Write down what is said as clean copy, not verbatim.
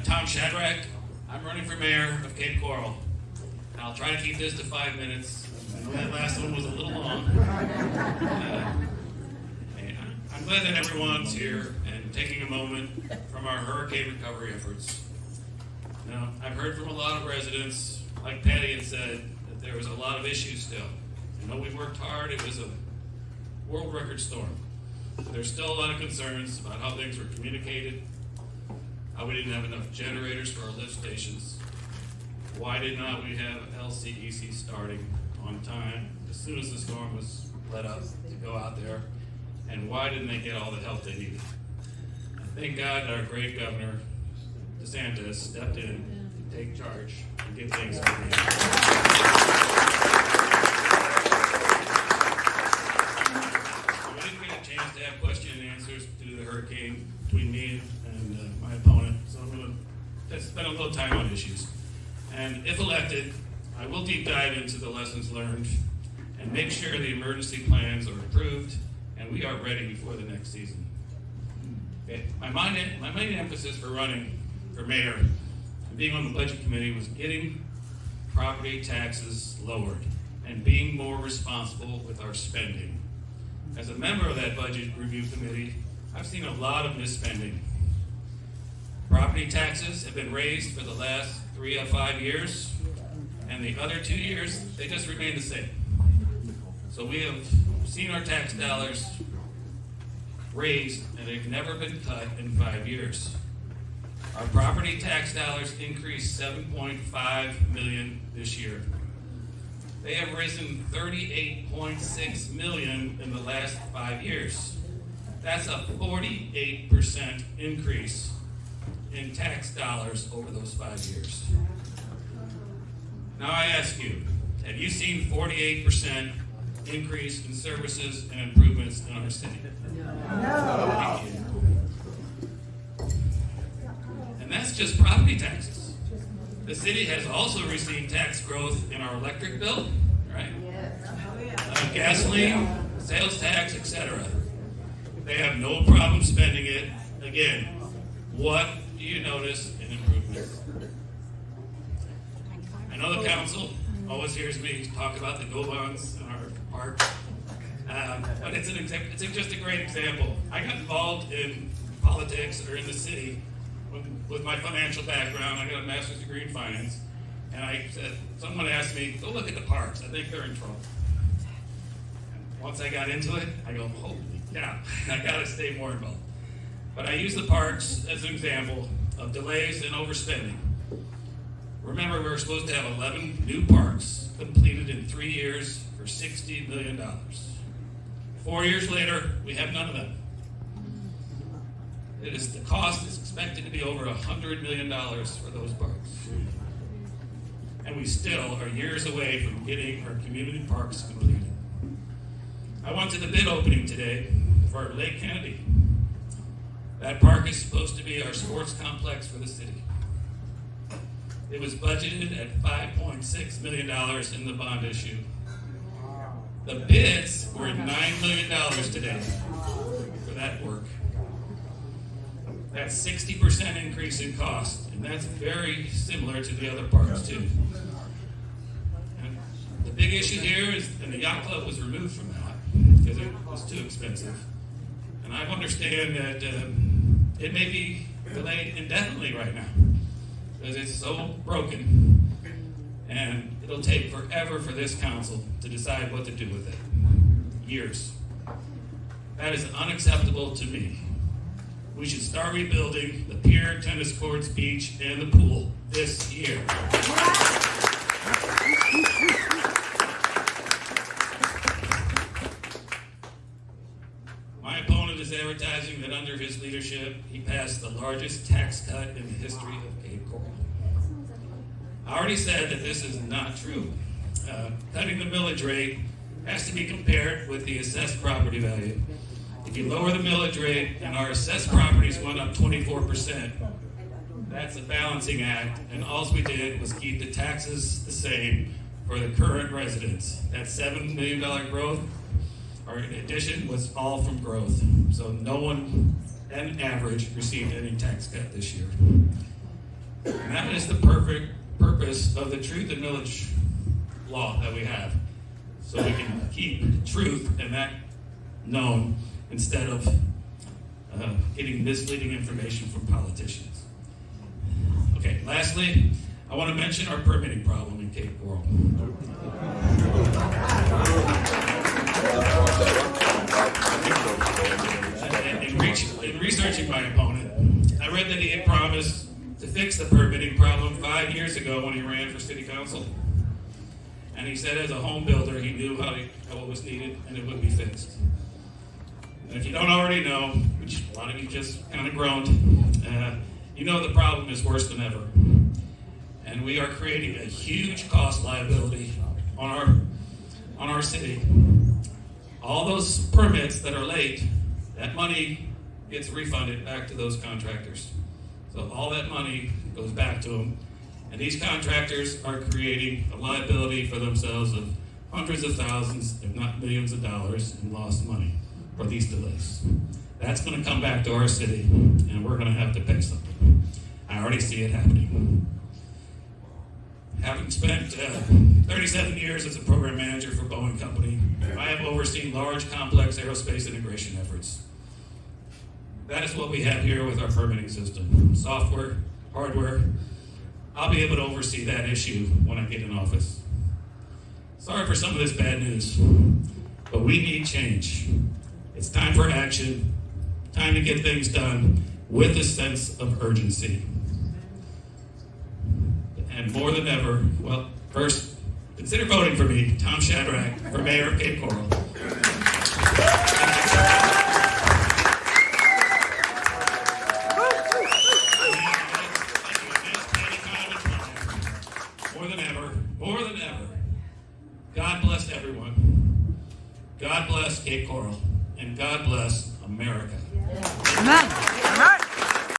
Tom Shadrach. I'm running for mayor of Cape Coral. And I'll try to keep this to 5 minutes. I know that last one was a little long. I'm glad that everyone's here and taking a moment from our hurricane recovery efforts. Now, I've heard from a lot of residents, like Patty had said, that there was a lot of issues still. I know we worked hard. It was a world record storm. But there's still a lot of concerns about how things were communicated, how we didn't have enough generators for our lift stations, why did not we have LCEC starting on time as soon as the storm was let up to go out there, and why didn't they get all the help they needed? And thank God that our great Governor DeSantis stepped in to take charge and get things moving. We didn't get a chance to have question and answers due to the hurricane between me and my opponent, so I'm going to spend a little time on issues. And if elected, I will deep dive into the lessons learned and make sure the emergency plans are approved and we are ready before the next season. Okay. My main emphasis for running for mayor and being on the budget committee was getting property taxes lowered and being more responsible with our spending. As a member of that budget review committee, I've seen a lot of misspending. Property taxes have been raised for the last 3 or 5 years, and the other 2 years, they just remain the same. So we have seen our tax dollars raised, and they've never been cut in 5 years. Our property tax dollars increased $7.5 million this year. They have risen $38.6 million in the last 5 years. That's a 48% increase in tax dollars over those 5 years. Now I ask you, have you seen 48% increase in services and improvements in our city? No. And that's just property taxes. The city has also received tax growth in our electric bill, right? Gasoline, sales tax, etc. They have no problem spending it. Again, what do you notice in improvements? I know the council always hears me talk about the go bonds in our park, but it's just a great example. I got involved in politics or in the city with my financial background. I got a master's degree in finance, and I said, someone asked me, go look at the parks. I think they're in trouble. And once I got into it, I go, holy cow, I got to stay more involved. But I use the parks as an example of delays and overspending. Remember, we were supposed to have 11 new parks completed in 3 years for $60 million. 4 years later, we have none of them. The cost is expected to be over $100 million for those parks. And we still are years away from getting our community parks completed. I went to the bid opening today for Lake Kennedy. That park is supposed to be our sports complex for the city. It was budgeted at $5.6 million in the bond issue. The bids were $9 million today for that work. That's 60% increase in cost, and that's very similar to the other parks too. And the big issue here is, and the yacht club was removed from that because it was too expensive. And I understand that it may be delayed indefinitely right now because it's so broken, and it'll take forever for this council to decide what to do with it. Years. That is unacceptable to me. We should start rebuilding the pier, tennis courts, beach, and the pool this year. My opponent is advertising that under his leadership, he passed the largest tax cut in the history of Cape Coral. I already said that this is not true. Cutting the millage rate has to be compared with the assessed property value. If you lower the millage rate and our assessed properties went up 24%, that's a balancing act, and all we did was keep the taxes the same for the current residents. That $7 million growth, or addition, was all from growth. So no one, on average, received any tax cut this year. And that is the perfect purpose of the truth and millage law that we have. So we can keep truth and that known instead of getting misleading information from politicians. Okay, lastly, I want to mention our permitting problem in Cape Coral. In researching my opponent, I read that he had promised to fix the permitting problem 5 years ago when he ran for city council. And he said as a home builder, he knew what was needed and it would be fixed. And if you don't already know, which a lot of you just kind of groaned, you know the problem is worse than ever. And we are creating a huge cost liability on our city. All those permits that are late, that money gets refunded back to those contractors. So all that money goes back to them. And these contractors are creating a liability for themselves of hundreds of thousands, if not millions of dollars in lost money for these delays. That's going to come back to our city, and we're going to have to pay something. I already see it happening. Having spent 37 years as a program manager for Boeing Company, I have overseen large, complex aerospace integration efforts. That is what we have here with our permitting system. Software, hardware. I'll be able to oversee that issue when I get in office. Sorry for some of this bad news, but we need change. It's time for action, time to get things done with a sense of urgency. And more than ever, well, first, consider voting for me, Tom Shadrach, for mayor of Cape Coral. More than ever, God bless everyone. God bless Cape Coral. And God bless America. Amen.